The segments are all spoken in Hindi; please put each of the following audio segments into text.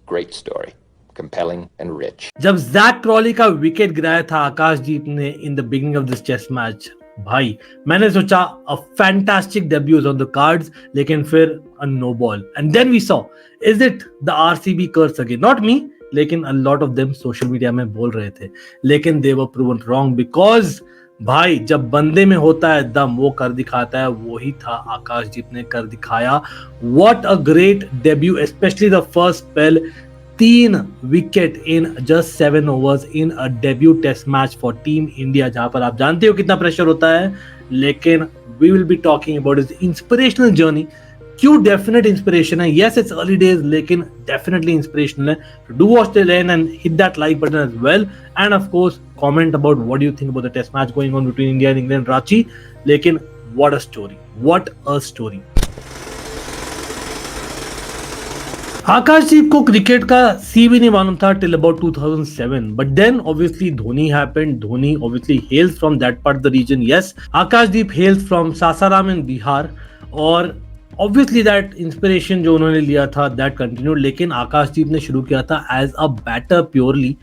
Great story. Compelling and rich. जब जैक क्रॉली का विकेट गिराया था आकाशदीप ने in the beginning of this test match, भाई मैंने सोचा a fantastic debuts on the cards, लेकिन फिर a no ball and then we saw is it the RCB curse again, not me, लेकिन a lot of them social media में बोल रहे थे, लेकिन they were proven wrong because भाई जब बंदे में होता है दम वो कर दिखाता है, वही था आकाशदीप ने कर दिखाया. What a great debut, specially the first spell, 3 wicket in just 7 overs in a debut test match for team India, जहां पर आप जानते हो कितना प्रेशर होता है. लेकिन we will be talking about his inspirational journey. क्यों डेफिनेट इंस्पिरेशन है, यस इट्स अर्ली डेज, लेकिन डेफिनेटली इंस्पिरेशनल है. Do watch till end hit that like button as well, and of course comment about what do you think about the test match going on between India and England, Ranchi. लेकिन what a story, what a story. Akashdeep को क्रिकेट का सी भी नहीं मालूम था till about 2007, but then obviously Dhoni happened. Dhoni obviously hails from that part of the region. Yes, Akashdeep hails from Sasaram in Bihar, और ऑब्वियसली दैट इंस्पिरेशन जो उन्होंने लिया था दैट कंटिन्यूड. लेकिन आकाशदीप ने शुरू किया था एज अ बैटर प्योरली,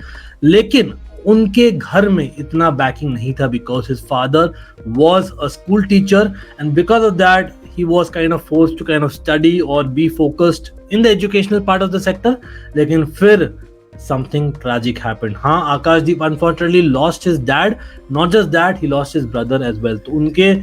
लेकिन उनके घर में इतना बैकिंग नहीं था because his father was a school teacher, and because of that he was kind of forced to kind of study or be focused in the educational part of the sector. लेकिन फिर something tragic happened. हाँ, आकाशदीप unfortunately lost his dad. Not just that, he lost his brother as well. तो उनके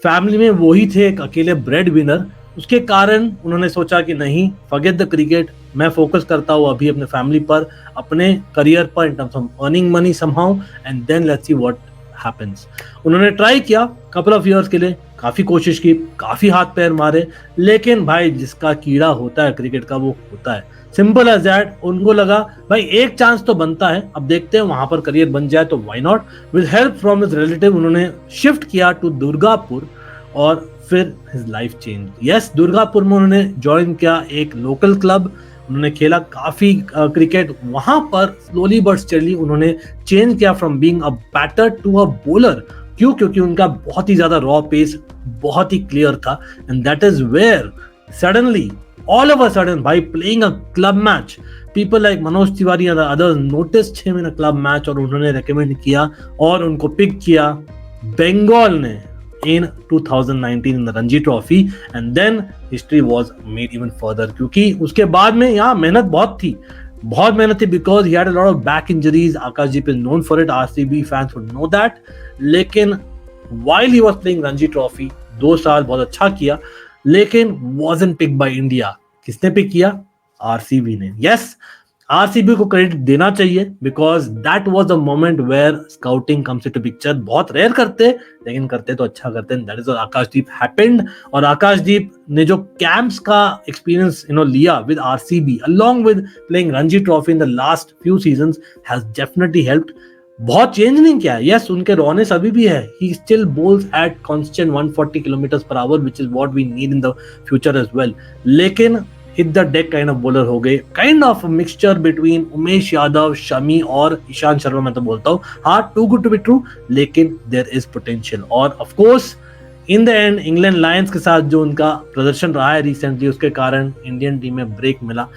फैमिली में वही थे एक अकेले ब्रेड विनर. उसके कारण उन्होंने सोचा कि नहीं, forget the cricket, मैं फोकस करता हूँ अभी अपने फैमिली पर, अपने करियर पर, in terms of earning money somehow, and then let's see what happens. उन्होंने ट्राई किया couple of years के लिए, काफी कोशिश की, काफी हाथ पैर मारे, लेकिन भाई जिसका कीड़ा होता है क्रिकेट का वो होता है. Simple as that. उनको लगा भाई एक चांस तो बनता है, अब देखते हैं वहां पर करियर बन जाए तो why not. With help from his relative उन्होंने शिफ्ट किया टू दुर्गापुर, और फिर his life change. Yes, Durgapur में उन्होंने ज्वाइन किया एक लोकल क्लब. उन्होंने खेला काफी क्रिकेट वहां पर. स्लोली बट स्टेडली उन्होंने चेंज किया from being a batter to a bowler. क्यों? क्योंकि उनका बहुत ही ज्यादा रॉ पेस बहुत ही क्लियर था, and that is where suddenly all of a sudden भाई playing a club match, people like Manoj Tiwary and others noticed him in a club match, और उन्होंने रेकमेंड किया और उनको पिक किया बंगाल ने in 2019 in the Ranji Trophy, and then history was made even further. क्योंकि उसके बाद में यहाँ मेहनत बहुत मेहनत थी because he had a lot of back injuries. Akashdeep is known for it. RCB fans would know that. लेकिन while he was playing Ranji Trophy 2 साल बहुत अच्छा किया, लेकिन wasn't picked by India. किसने पिक किया? RCB ने. Yes, आरसीबी को क्रेडिट देना चाहिए because that was the moment where scouting comes into picture. बहुत रेयर करते, लेकिन करते तो अच्छा करते हैं. That is Akashdeep happened. और आकाशदीप ने जो कैंप्स का एक्सपीरियंस लिया with RCB along with playing Ranji trophy in the last few seasons has definitely helped. बहुत चेंज नहीं किया. यस, उनके रॉनेस अभी भी है. ही still bowls at constant 140 kilometre per hour, which is what we need in the future as well. लेकिन hit the deck kind of bowler हो गए, kind of mixture between Umesh Yadav, Shami और ईशांत शर्मा. मैं तो बोलता हूँ हाँ, too good to be true, लेकिन देयर इज पोटेंशियल. और of course in the end England Lions के साथ जो उनका प्रदर्शन रहा है रिसेंटली, उसके कारण इंडियन टीम में ब्रेक मिला.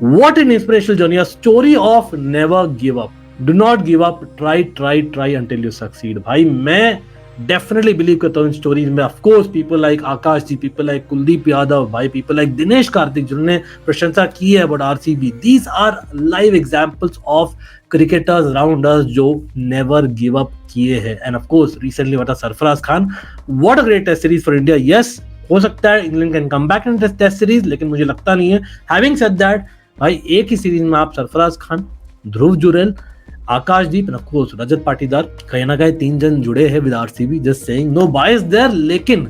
What an inspirational journey, a story of never give up. Do not give up, try until you succeed. भाई मैं डेफिनेटली बिलीव करता हूँ इन स्टोरीज में. Of course people like Akash ji, people like Kuldeep Yadav, भाई पीपल लाइक दिनेश कार्तिक जिन्होंने प्रशंसा की है about RCB. These are live examples of cricketers around us जो नेवर गिव अप किए हैं. End of course recently what Sarfaraz Khan, what a great test series for India. Yes, हो सकता है England can come back in this test series, लेकिन मुझे लगता नहीं है. हैविंग सेड दैट, भाई एक ही सीरीज में आप Sarfaraz Khan, Dhruv Jurel, Akashdeep and of course Rajat Patidar, कहीं ना कहीं 3 जन जुड़े हैं with RCB. Just saying, no bias there. लेकिन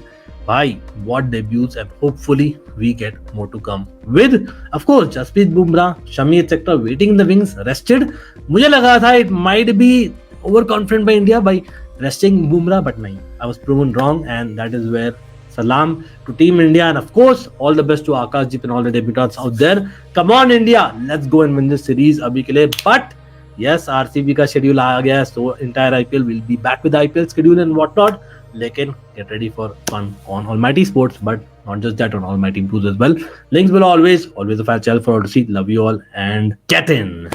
भाई what debuts, and hopefully we get more to come with of course Jasprit Bumrah, Shami et cetera waiting in the wings rested. मुझे लगा था it might be over confident by India by resting Bumrah, but नहीं, I was proven wrong, and that is where salam to team India, and of course all the best to Akashdeep and all the debutants out there. Come on India, let's go and win this series abhi ke liye. But yes, RCB का शेड्यूल आ गया है, so entire IPL will be back with IPL schedule and what not. लेकिन get ready for fun on Almighty Sports, but not just that, on Almighty Blues as well. Links will always a fan channel for all to see. Love you all and get in.